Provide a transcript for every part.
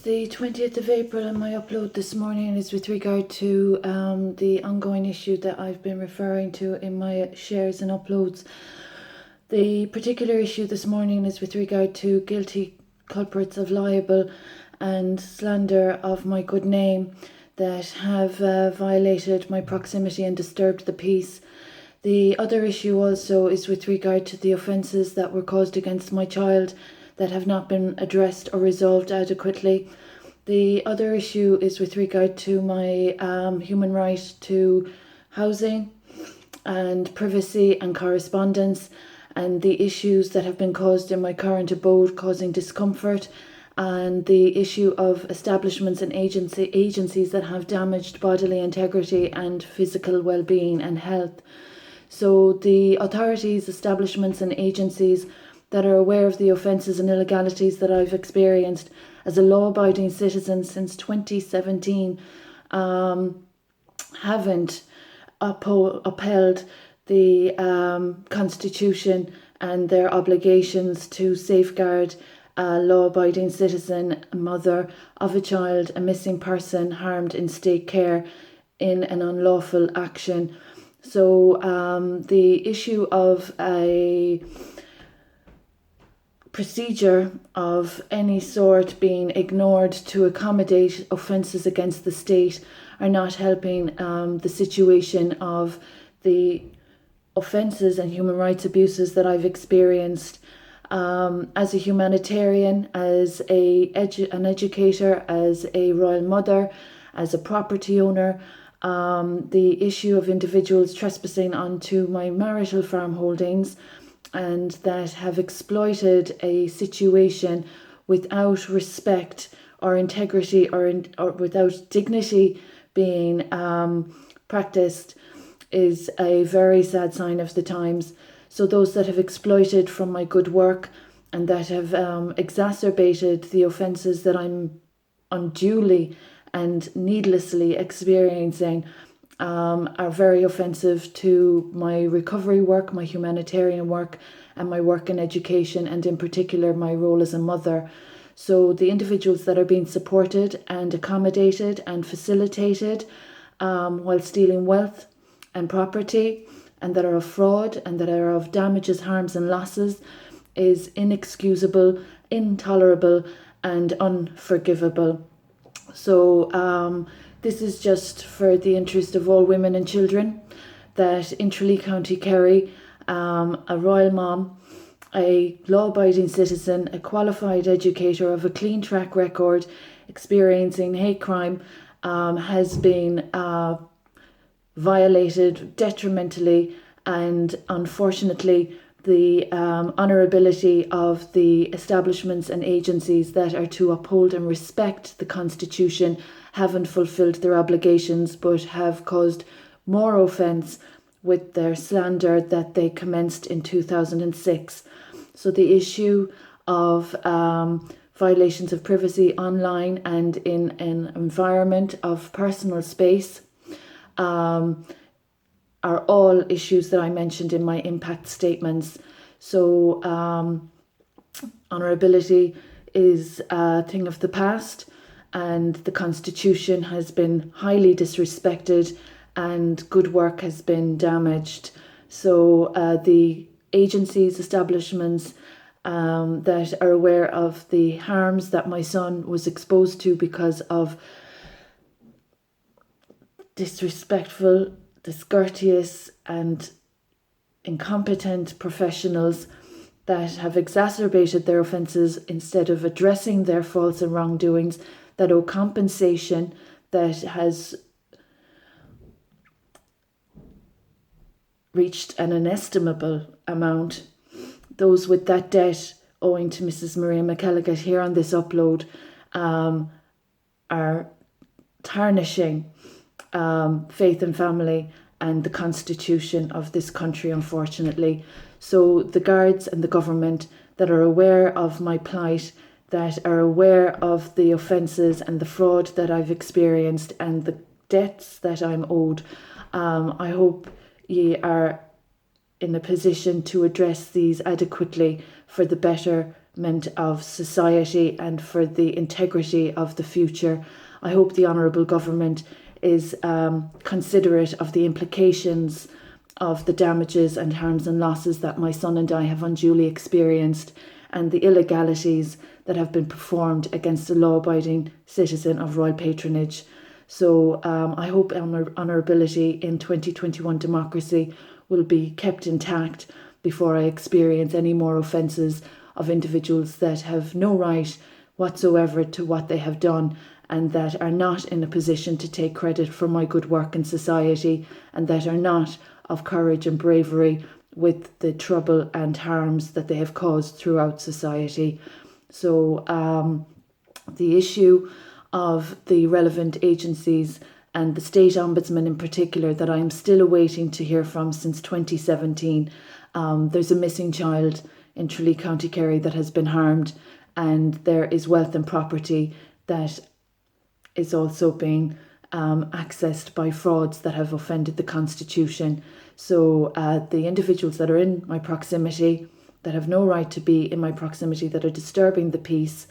the 20th of April, and my upload this morning is with regard to the ongoing issue that I've been referring to in my shares and uploads. The particular issue this morning is with regard to guilty culprits of libel and slander of my good name that have violated my proximity and disturbed the peace. The other issue also is with regard to the offences that were caused against my child that have not been addressed or resolved adequately. The other issue is with regard to my human right to housing and privacy and correspondence, and the issues that have been caused in my current abode causing discomfort, and the issue of establishments and agencies that have damaged bodily integrity and physical well-being and health. So the authorities, establishments and agencies that are aware of the offences and illegalities that I've experienced as a law-abiding citizen since 2017 haven't upheld the Constitution and their obligations to safeguard a law-abiding citizen, a mother of a child, a missing person harmed in state care in an unlawful action. So the issue of a procedure of any sort being ignored to accommodate offences against the state are not helping the situation of the offences and human rights abuses that I've experienced as a humanitarian, as an educator, as a royal mother, as a property owner. The issue of individuals trespassing onto my marital farm holdings and that have exploited a situation without respect or integrity or without dignity being practiced is a very sad sign of the times. So those that have exploited from my good work and that have exacerbated the offences that I'm unduly and needlessly experiencing are very offensive to my recovery work, my humanitarian work, and my work in education, and in particular my role as a mother. So the individuals that are being supported and accommodated and facilitated while stealing wealth and property, and that are of fraud and that are of damages, harms and losses, is inexcusable, intolerable and unforgivable. So this is just for the interest of all women and children that in Tralee, County Kerry, a royal mom, a law-abiding citizen, a qualified educator of a clean track record, experiencing hate crime, has been violated detrimentally, and unfortunately the honourability of the establishments and agencies that are to uphold and respect the Constitution haven't fulfilled their obligations, but have caused more offence with their slander that they commenced in 2006. So the issue of violations of privacy online and in an environment of personal space are all issues that I mentioned in my impact statements. So honourability is a thing of the past, and the Constitution has been highly disrespected and good work has been damaged. So the agencies, establishments that are aware of the harms that my son was exposed to because of disrespectful, discourteous and incompetent professionals that have exacerbated their offences instead of addressing their faults and wrongdoings, that owe compensation, that has reached an inestimable amount. Those with that debt owing to Mrs. Maria McElligott here on this upload are tarnishing faith and family and the Constitution of this country, unfortunately. So the guards and the government that are aware of my plight, that are aware of the offences and the fraud that I've experienced and the debts that I'm owed, I hope ye are in a position to address these adequately for the better development of society and for the integrity of the future. I hope the Honourable Government is considerate of the implications of the damages and harms and losses that my son and I have unduly experienced, and the illegalities that have been performed against a law-abiding citizen of royal patronage. So I hope honourability in 2021 democracy will be kept intact before I experience any more offences of individuals that have no right whatsoever to what they have done, and that are not in a position to take credit for my good work in society, and that are not of courage and bravery with the trouble and harms that they have caused throughout society. So the issue of the relevant agencies and the State Ombudsman in particular, that I am still awaiting to hear from since 2017. There's a missing child in Tralee, County Kerry that has been harmed, and there is wealth and property that is also being accessed by frauds that have offended the Constitution. So the individuals that are in my proximity, that have no right to be in my proximity, that are disturbing the peace,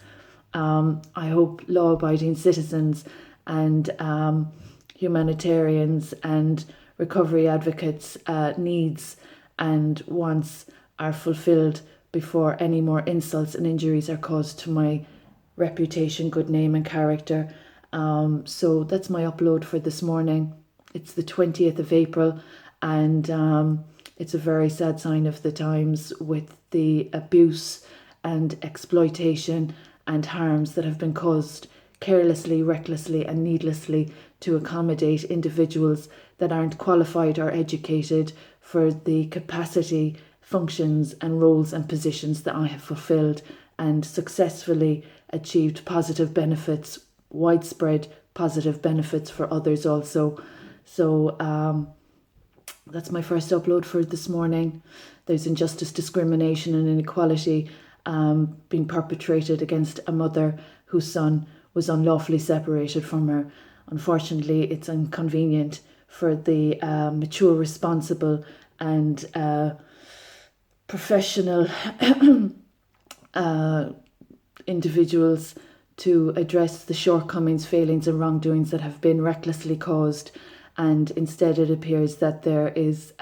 I hope law-abiding citizens and humanitarians and recovery advocates' needs and wants are fulfilled before any more insults and injuries are caused to my reputation, good name and character. So that's my upload for this morning. It's the 20th of April, and it's a very sad sign of the times with the abuse and exploitation and harms that have been caused carelessly, recklessly and needlessly to accommodate individuals that aren't qualified or educated for the capacity, functions and roles and positions that I have fulfilled, and successfully achieved positive benefits, widespread positive benefits for others also. So that's my first upload for this morning. There's injustice, discrimination and inequality being perpetrated against a mother whose son was unlawfully separated from her. Unfortunately, it's inconvenient for the mature, responsible and professional individuals to address the shortcomings, failings and wrongdoings that have been recklessly caused, and instead it appears that there is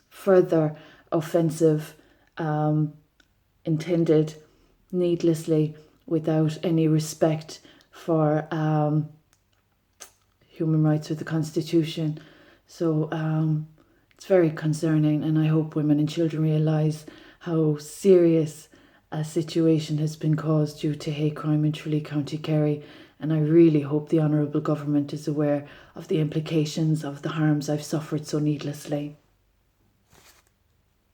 further offensive intended needlessly without any respect for human rights or the Constitution. So it's very concerning, and I hope women and children realise how serious a situation has been caused due to hate crime in Tralee, County Kerry. And I really hope the Honourable Government is aware of the implications of the harms I've suffered so needlessly.